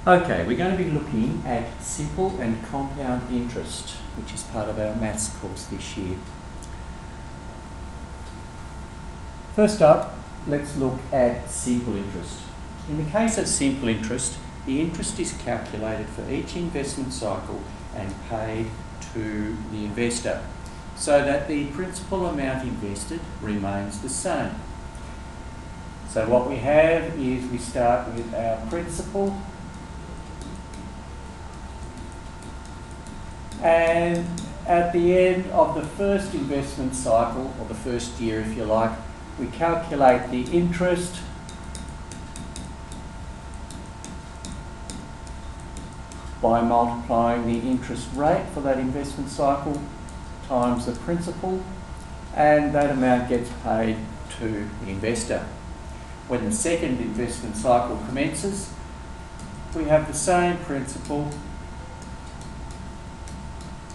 Okay, we're going to be looking at simple and compound interest, which is part of our maths course this year. First up, let's look at simple interest. In the case of simple interest, the interest is calculated for each investment cycle and paid to the investor, so that the principal amount invested remains the same. So what we have is we start with our principal, and at the end of the first investment cycle, or the first year if you like, we calculate the interest by multiplying the interest rate for that investment cycle times the principal, and that amount gets paid to the investor. When the second investment cycle commences, we have the same principal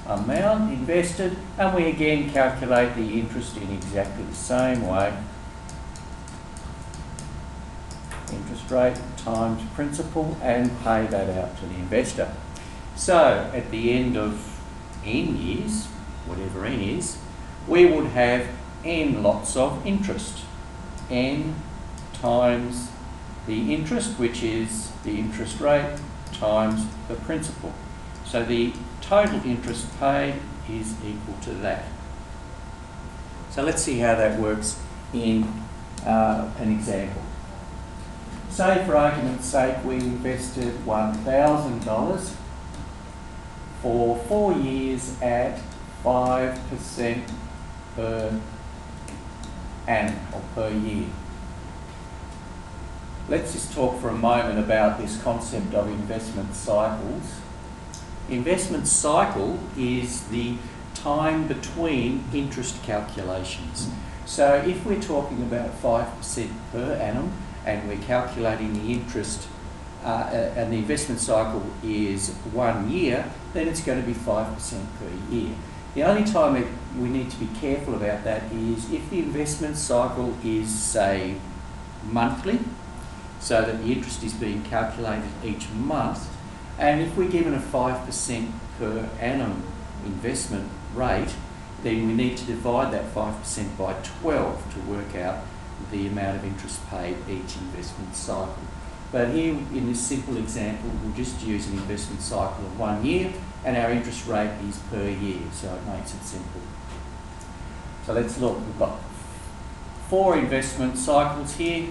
amount invested, and we again calculate the interest in exactly the same way. Interest rate times principal, and pay that out to the investor. So at the end of n years, whatever n is, we would have n lots of interest. N times the interest, which is the interest rate, times the principal. So the total interest paid is equal to that. So let's see how that works in an example. Say, for argument's sake, we invested $1,000 for 4 years at 5% per annum, or per year. Let's just talk for a moment about this concept of investment cycles. Investment cycle is the time between interest calculations. So if we're talking about 5% per annum and we're calculating the interest and the investment cycle is 1 year, then it's going to be 5% per year. The only time we need to be careful about that is if the investment cycle is, say, monthly, so that the interest is being calculated each month, and if we're given a 5% per annum investment rate, then we need to divide that 5% by 12 to work out the amount of interest paid each investment cycle. But here in this simple example, we'll just use an investment cycle of 1 year, and our interest rate is per year, so it makes it simple. So let's look. We've got 4 investment cycles here,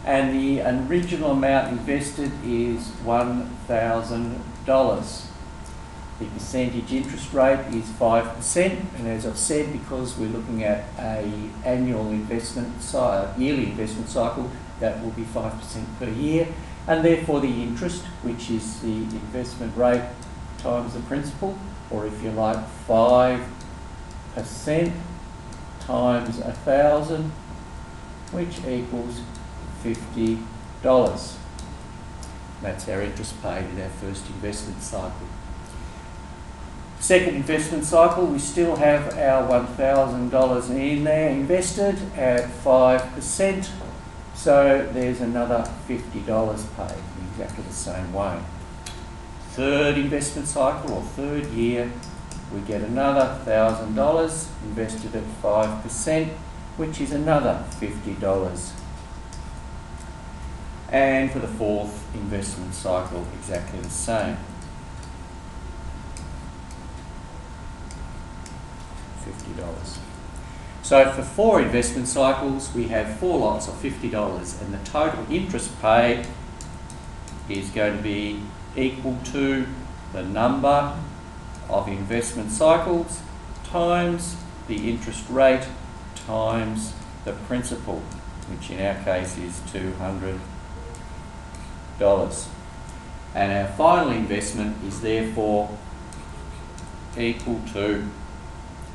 and the original amount invested is $1,000. The percentage interest rate is 5%, and as I've said, because we're looking at an annual investment, yearly investment cycle, that will be 5% per year, and therefore the interest, which is the investment rate times the principal, or if you like, 5% times 1,000, which equals $50. That's our interest paid in our first investment cycle. Second investment cycle, we still have our $1,000 in there invested at 5%, so there's another $50 paid in exactly the same way. Third investment cycle, or third year, we get another $1,000 invested at 5%, which is another $50. And for the fourth investment cycle, exactly the same. $50. So for 4 investment cycles, we have 4 lots of $50, and the total interest paid is going to be equal to the number of investment cycles times the interest rate times the principal, which in our case is $200. And our final investment is therefore equal to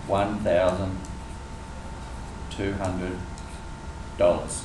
$1,200.